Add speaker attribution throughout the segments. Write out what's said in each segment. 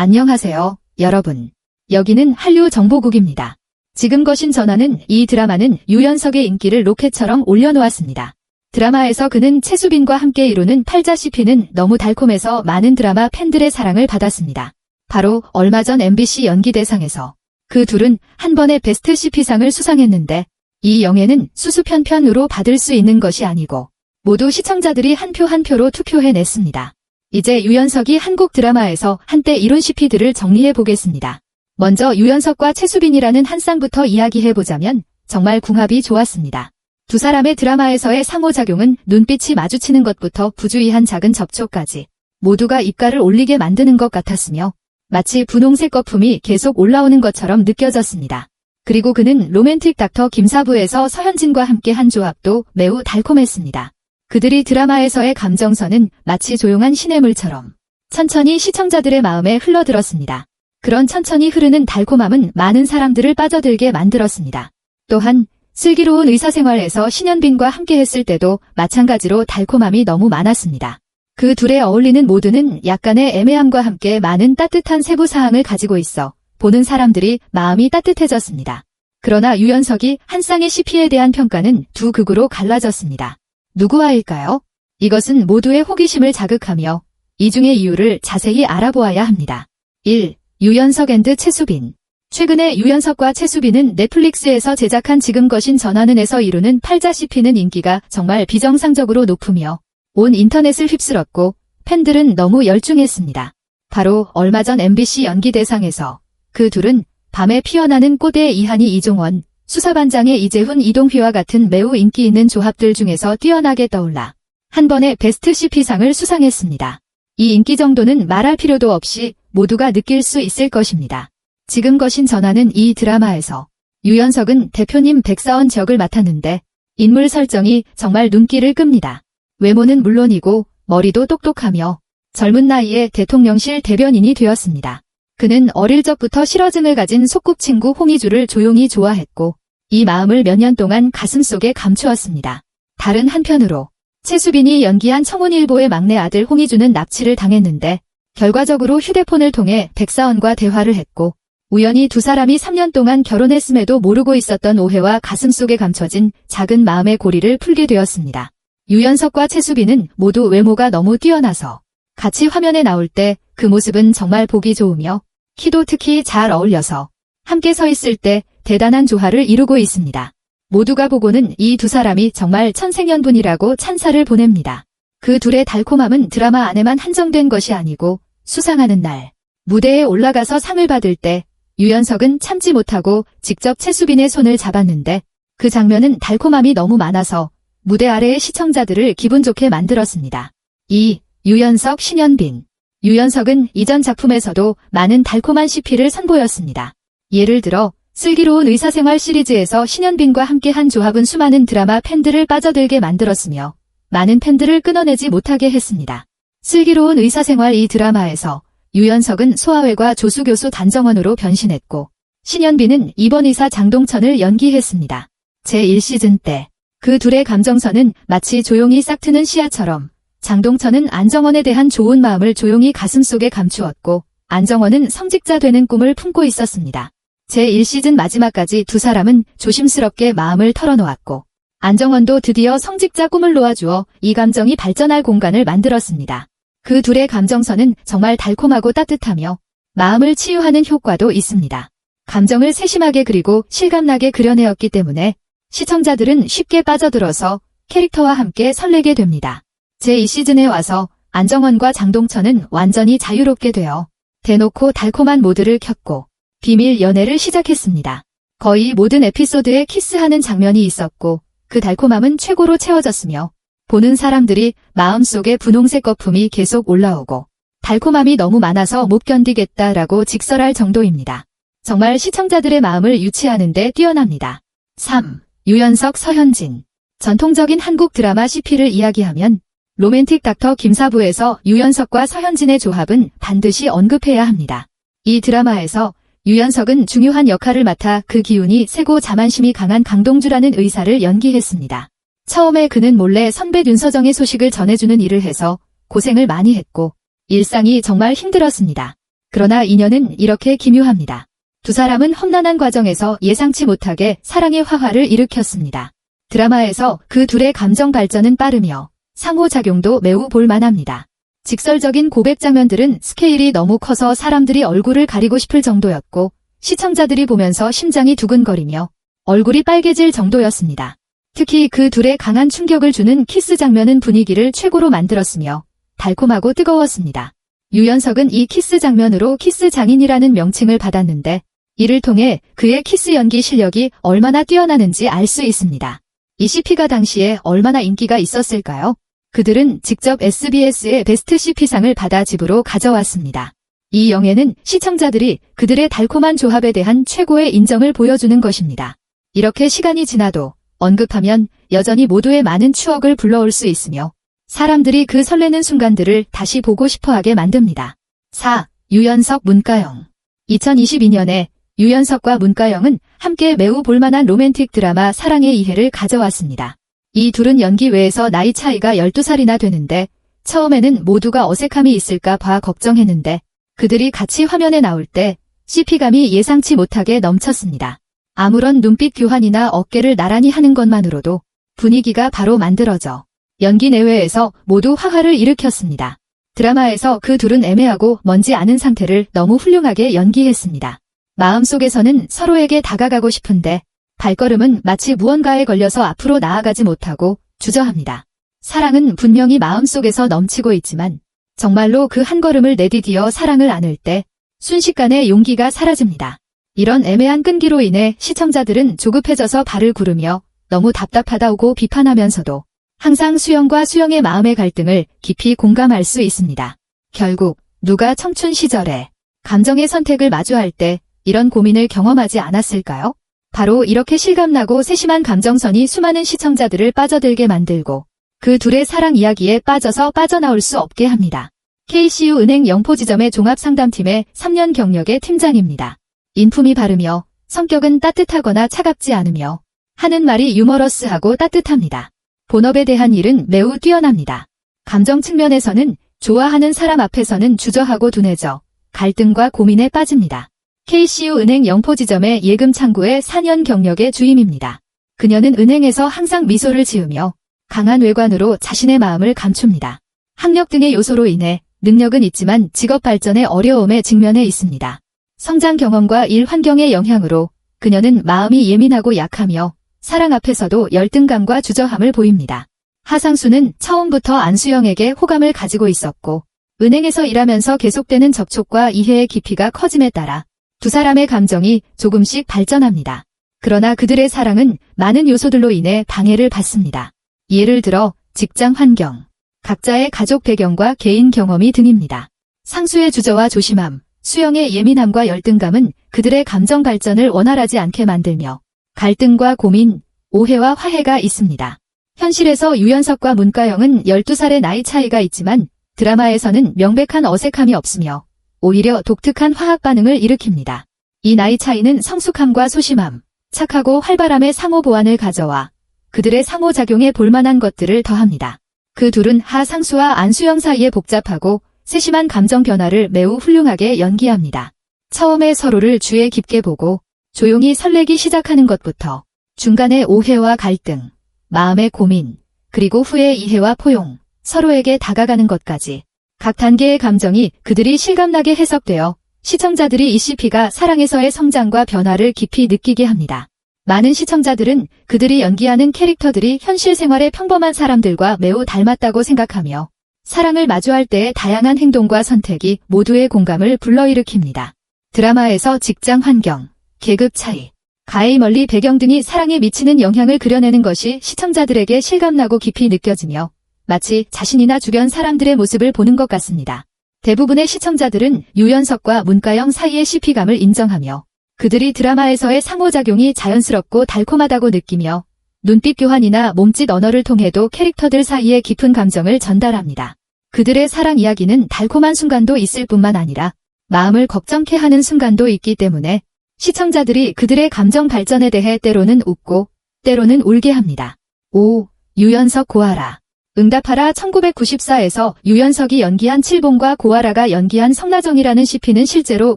Speaker 1: 안녕하세요, 여러분. 여기는 한류 정보국입니다. 지금 거신 전하는 이 드라마는 유연석의 인기를 로켓처럼 올려놓았습니다. 드라마에서 그는 최수빈과 함께 이루는 팔자 CP는 너무 달콤해서 많은 드라마 팬들의 사랑을 받았습니다. 바로 얼마 전 MBC 연기대상에서 그 둘은 한 번에 베스트 CP상을 수상했는데 이 영예는 수수편편으로 받을 수 있는 것이 아니고 모두 시청자들이 한 표 한 표로 투표해냈습니다. 이제 유연석이 한국 드라마에서 한때 이룬 CP들을 정리해보겠습니다. 먼저 유연석과 최수빈이라는 한 쌍부터 이야기해보자면 정말 궁합이 좋았습니다. 두 사람의 드라마에서의 상호작용은 눈빛이 마주치는 것부터 부주의한 작은 접촉까지 모두가 입가를 올리게 만드는 것 같았으며 마치 분홍색 거품이 계속 올라오는 것처럼 느껴졌습니다. 그리고 그는 로맨틱 닥터 김사부에서 서현진과 함께 한 조합도 매우 달콤했습니다. 그들이 드라마에서의 감정선은 마치 조용한 시냇물처럼 천천히 시청자들의 마음에 흘러들었습니다. 그런 천천히 흐르는 달콤함은 많은 사람들을 빠져들게 만들었습니다. 또한 슬기로운 의사생활에서 신현빈과 함께 했을 때도 마찬가지로 달콤함이 너무 많았습니다. 그 둘의 어울리는 모드는 약간의 애매함과 함께 많은 따뜻한 세부사항을 가지고 있어 보는 사람들이 마음이 따뜻해졌습니다. 그러나 유연석이 한 쌍의 CP에 대한 평가는 두 극으로 갈라졌습니다. 누구와일까요? 이것은 모두의 호기심을 자극하며 이 중의 이유를 자세히 알아보아야 합니다. 1. 유연석 앤드 최수빈. 최근에 유연석과 최수빈은 넷플릭스에서 제작한 지금 거신 전하는에서 이루는 팔자 CP는 인기가 정말 비정상적으로 높으며 온 인터넷을 휩쓸었고 팬들은 너무 열중했습니다. 바로 얼마 전 MBC 연기대상에서 그 둘은 밤에 피어나는 꽃의 이한이 이종원, 수사반장의 이재훈 이동휘와 같은 매우 인기 있는 조합들 중에서 뛰어나게 떠올라 한 번에 베스트 CP상을 수상했습니다. 이 인기 정도는 말할 필요도 없이 모두가 느낄 수 있을 것입니다. 지금 거신 전하는 이 드라마에서 유연석은 대표님 백사원 역을 맡았는데 인물 설정이 정말 눈길을 끕니다. 외모는 물론이고 머리도 똑똑하며 젊은 나이에 대통령실 대변인이 되었습니다. 그는 어릴 적부터 실어증을 가진 소꿉친구 홍희주를 조용히 좋아했고 이 마음을 몇 년 동안 가슴속에 감추었습니다. 다른 한편으로 최수빈이 연기한 청운일보의 막내 아들 홍희주는 납치를 당했는데 결과적으로 휴대폰을 통해 백사원과 대화를 했고 우연히 두 사람이 3년 동안 결혼했음에도 모르고 있었던 오해와 가슴속에 감춰진 작은 마음의 고리를 풀게 되었습니다. 유연석과 최수빈은 모두 외모가 너무 뛰어나서 같이 화면에 나올 때 그 모습은 정말 보기 좋으며 키도 특히 잘 어울려서 함께 서 있을 때 대단한 조화를 이루고 있습니다. 모두가 보고는 이 두 사람이 정말 천생연분이라고 찬사를 보냅니다. 그 둘의 달콤함은 드라마 안에만 한정된 것이 아니고 수상하는 날 무대에 올라가서 상을 받을 때 유연석은 참지 못하고 직접 최수빈의 손을 잡았는데 그 장면은 달콤함이 너무 많아서 무대 아래의 시청자들을 기분 좋게 만들었습니다. 2. 유연석 신현빈. 유연석은 이전 작품에서도 많은 달콤한 CP를 선보였습니다. 예를 들어 슬기로운 의사생활 시리즈에서 신현빈과 함께한 조합은 수많은 드라마 팬들을 빠져들게 만들었으며 많은 팬들을 끊어내지 못하게 했습니다. 슬기로운 의사생활 이 드라마에서 유연석은 소아외과 조수교수 단정원으로 변신했고 신현빈은 입원의사 장동천을 연기했습니다. 제1시즌 때 그 둘의 감정선은 마치 조용히 싹트는 씨앗처럼 장동천은 안정원에 대한 좋은 마음을 조용히 가슴속에 감추었고 안정원은 성직자 되는 꿈을 품고 있었습니다. 제1시즌 마지막까지 두 사람은 조심스럽게 마음을 털어놓았고 안정원도 드디어 성직자 꿈을 놓아주어 이 감정이 발전할 공간을 만들었습니다. 그 둘의 감정선은 정말 달콤하고 따뜻하며 마음을 치유하는 효과도 있습니다. 감정을 세심하게 그리고 실감나게 그려내었기 때문에 시청자들은 쉽게 빠져들어서 캐릭터와 함께 설레게 됩니다. 제2시즌에 와서 안정원과 장동천은 완전히 자유롭게 되어 대놓고 달콤한 모드를 켰고 비밀 연애를 시작했습니다. 거의 모든 에피소드에 키스하는 장면이 있었고 그 달콤함은 최고로 채워졌으며 보는 사람들이 마음속에 분홍색 거품이 계속 올라오고 달콤함이 너무 많아서 못 견디겠다라고 직설할 정도입니다. 정말 시청자들의 마음을 유치하는 데 뛰어납니다. 3. 유연석 서현진. 전통적인 한국 드라마 CP를 이야기하면 로맨틱 닥터 김사부에서 유연석과 서현진의 조합은 반드시 언급해야 합니다. 이 드라마에서 유연석은 중요한 역할을 맡아 그 기운이 세고 자만심이 강한 강동주라는 의사를 연기했습니다. 처음에 그는 몰래 선배 윤서정의 소식을 전해주는 일을 해서 고생을 많이 했고 일상이 정말 힘들었습니다. 그러나 인연은 이렇게 기묘합니다. 두 사람은 험난한 과정에서 예상치 못하게 사랑의 화화를 일으켰습니다. 드라마에서 그 둘의 감정 발전은 빠르며 상호작용도 매우 볼만합니다. 직설적인 고백 장면들은 스케일이 너무 커서 사람들이 얼굴을 가리고 싶을 정도였고 시청자들이 보면서 심장이 두근거리며 얼굴이 빨개질 정도였습니다. 특히 그 둘의 강한 충격을 주는 키스 장면은 분위기를 최고로 만들었으며 달콤하고 뜨거웠습니다. 유연석은 이 키스 장면으로 키스 장인이라는 명칭을 받았는데 이를 통해 그의 키스 연기 실력이 얼마나 뛰어나는지 알 수 있습니다. 이 CP가 당시에 얼마나 인기가 있었을까요? 그들은 직접 SBS의 베스트 CP상을 받아 집으로 가져왔습니다. 이 영예는 시청자들이 그들의 달콤한 조합에 대한 최고의 인정을 보여주는 것입니다. 이렇게 시간이 지나도 언급하면 여전히 모두의 많은 추억을 불러올 수 있으며 사람들이 그 설레는 순간들을 다시 보고 싶어하게 만듭니다. 4. 유연석 문가영. 2022년에 유연석과 문가영은 함께 매우 볼만한 로맨틱 드라마 사랑의 이해를 가져왔습니다. 이 둘은 연기 외에서 나이 차이가 12살이나 되는데 처음에는 모두가 어색함이 있을까 봐 걱정했는데 그들이 같이 화면에 나올 때 CP감이 예상치 못하게 넘쳤습니다. 아무런 눈빛 교환이나 어깨를 나란히 하는 것만으로도 분위기가 바로 만들어져 연기 내외에서 모두 화화를 일으켰습니다. 드라마에서 그 둘은 애매하고 먼지 않은 상태를 너무 훌륭하게 연기했습니다. 마음속에서는 서로에게 다가가고 싶은데 발걸음은 마치 무언가에 걸려서 앞으로 나아가지 못하고 주저합니다. 사랑은 분명히 마음속에서 넘치고 있지만 정말로 그 한 걸음을 내디디어 사랑을 안을 때 순식간에 용기가 사라집니다. 이런 애매한 끈기로 인해 시청자들은 조급해져서 발을 구르며 너무 답답하다고 비판하면서도 항상 수영과 수영의 마음의 갈등을 깊이 공감할 수 있습니다. 결국 누가 청춘 시절에 감정의 선택을 마주할 때 이런 고민을 경험하지 않았을까요? 바로 이렇게 실감나고 세심한 감정선이 수많은 시청자들을 빠져들게 만들고 그 둘의 사랑 이야기에 빠져서 빠져나올 수 없게 합니다. KCU 은행 영포지점의 종합상담팀의 3년 경력의 팀장입니다. 인품이 바르며 성격은 따뜻하거나 차갑지 않으며 하는 말이 유머러스하고 따뜻합니다. 본업에 대한 일은 매우 뛰어납니다. 감정 측면에서는 좋아하는 사람 앞에서는 주저하고 둔해져 갈등과 고민에 빠집니다. KCU 은행 영포지점의 예금 창구의 4년 경력의 주임입니다. 그녀는 은행에서 항상 미소를 지으며 강한 외관으로 자신의 마음을 감춥니다. 학력 등의 요소로 인해 능력은 있지만 직업 발전의 어려움에 직면해 있습니다. 성장 경험과 일 환경의 영향으로 그녀는 마음이 예민하고 약하며 사랑 앞에서도 열등감과 주저함을 보입니다. 하상수는 처음부터 안수영에게 호감을 가지고 있었고 은행에서 일하면서 계속되는 접촉과 이해의 깊이가 커짐에 따라 두 사람의 감정이 조금씩 발전합니다. 그러나 그들의 사랑은 많은 요소들로 인해 방해를 받습니다. 예를 들어 직장 환경, 각자의 가족 배경과 개인 경험이 등입니다. 상수의 주저와 조심함, 수영의 예민함과 열등감은 그들의 감정 발전을 원활하지 않게 만들며 갈등과 고민, 오해와 화해가 있습니다. 현실에서 유연석과 문가영은 12살의 나이 차이가 있지만 드라마에서는 명백한 어색함이 없으며 오히려 독특한 화학 반응을 일으킵니다. 이 나이 차이는 성숙함과 소심함, 착하고 활발함의 상호 보완을 가져와 그들의 상호작용에 볼만한 것들을 더합니다. 그 둘은 하상수와 안수영 사이의 복잡하고 세심한 감정 변화를 매우 훌륭하게 연기합니다. 처음에 서로를 주의 깊게 보고 조용히 설레기 시작하는 것부터 중간에 오해와 갈등, 마음의 고민, 그리고 후에 이해와 포용, 서로에게 다가가는 것까지 각 단계의 감정이 그들이 실감나게 해석되어 시청자들이 이 CP가 사랑에서의 성장과 변화를 깊이 느끼게 합니다. 많은 시청자들은 그들이 연기하는 캐릭터들이 현실 생활의 평범한 사람들과 매우 닮았다고 생각하며 사랑을 마주할 때의 다양한 행동과 선택이 모두의 공감을 불러일으킵니다. 드라마에서 직장 환경, 계급 차이, 가히 멀리 배경 등이 사랑에 미치는 영향을 그려내는 것이 시청자들에게 실감나고 깊이 느껴지며 마치 자신이나 주변 사람들의 모습을 보는 것 같습니다. 대부분의 시청자들은 유연석과 문가영 사이의 CP감을 인정하며 그들이 드라마에서의 상호작용이 자연스럽고 달콤하다고 느끼며 눈빛 교환이나 몸짓 언어를 통해도 캐릭터들 사이의 깊은 감정을 전달합니다. 그들의 사랑 이야기는 달콤한 순간도 있을 뿐만 아니라 마음을 걱정케 하는 순간도 있기 때문에 시청자들이 그들의 감정 발전에 대해 때로는 웃고 때로는 울게 합니다. 5. 유연석 고아라. 응답하라 1994에서 유연석이 연기한 칠봉과 고아라가 연기한 성나정이라는 CP는 실제로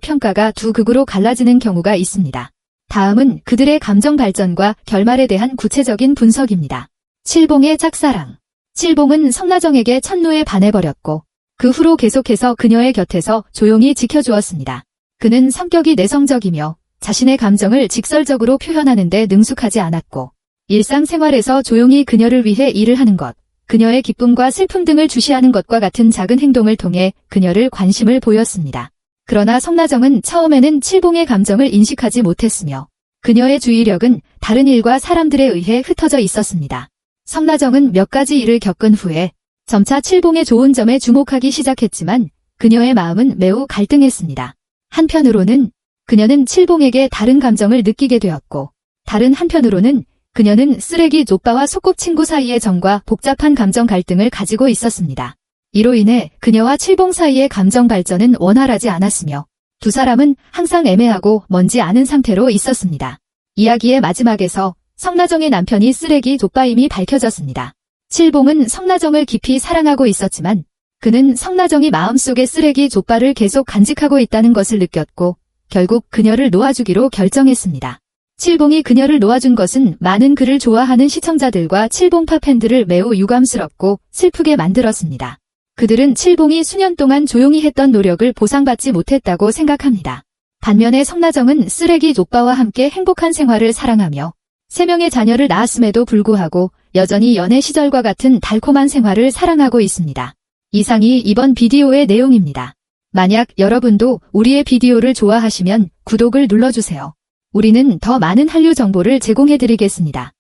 Speaker 1: 평가가 두 극으로 갈라지는 경우가 있습니다. 다음은 그들의 감정 발전과 결말에 대한 구체적인 분석입니다. 칠봉의 짝사랑. 칠봉은 성나정에게 첫눈에 반해버렸고 그 후로 계속해서 그녀의 곁에서 조용히 지켜주었습니다. 그는 성격이 내성적이며 자신의 감정을 직설적으로 표현하는 데 능숙하지 않았고 일상생활에서 조용히 그녀를 위해 일을 하는 것, 그녀의 기쁨과 슬픔 등을 주시하는 것과 같은 작은 행동을 통해 그녀를 관심을 보였습니다. 그러나 성나정은 처음에는 칠봉의 감정을 인식하지 못했으며 그녀의 주의력은 다른 일과 사람들에 의해 흩어져 있었습니다. 성나정은 몇 가지 일을 겪은 후에 점차 칠봉의 좋은 점에 주목하기 시작했지만 그녀의 마음은 매우 갈등했습니다. 한편으로는 그녀는 칠봉에게 다른 감정을 느끼게 되었고 다른 한편으로는 그녀는 쓰레기 족바와 소꿉친구 사이의 정과 복잡한 감정 갈등을 가지고 있었습니다. 이로 인해 그녀와 칠봉 사이의 감정 발전은 원활하지 않았으며 두 사람은 항상 애매하고 먼지 않은 상태로 있었습니다. 이야기의 마지막에서 성나정의 남편이 쓰레기 족바임이 밝혀졌습니다. 칠봉은 성나정을 깊이 사랑하고 있었지만 그는 성나정이 마음속에 쓰레기 족바를 계속 간직하고 있다는 것을 느꼈고 결국 그녀를 놓아주기로 결정했습니다. 칠봉이 그녀를 놓아준 것은 많은 그를 좋아하는 시청자들과 칠봉파 팬들을 매우 유감스럽고 슬프게 만들었습니다. 그들은 칠봉이 수년 동안 조용히 했던 노력을 보상받지 못했다고 생각합니다. 반면에 성나정은 쓰레기 족바와 함께 행복한 생활을 사랑하며 3명의 자녀를 낳았음에도 불구하고 여전히 연애 시절과 같은 달콤한 생활을 사랑하고 있습니다. 이상이 이번 비디오의 내용입니다. 만약 여러분도 우리의 비디오를 좋아하시면 구독을 눌러주세요. 우리는 더 많은 한류 정보를 제공해드리겠습니다.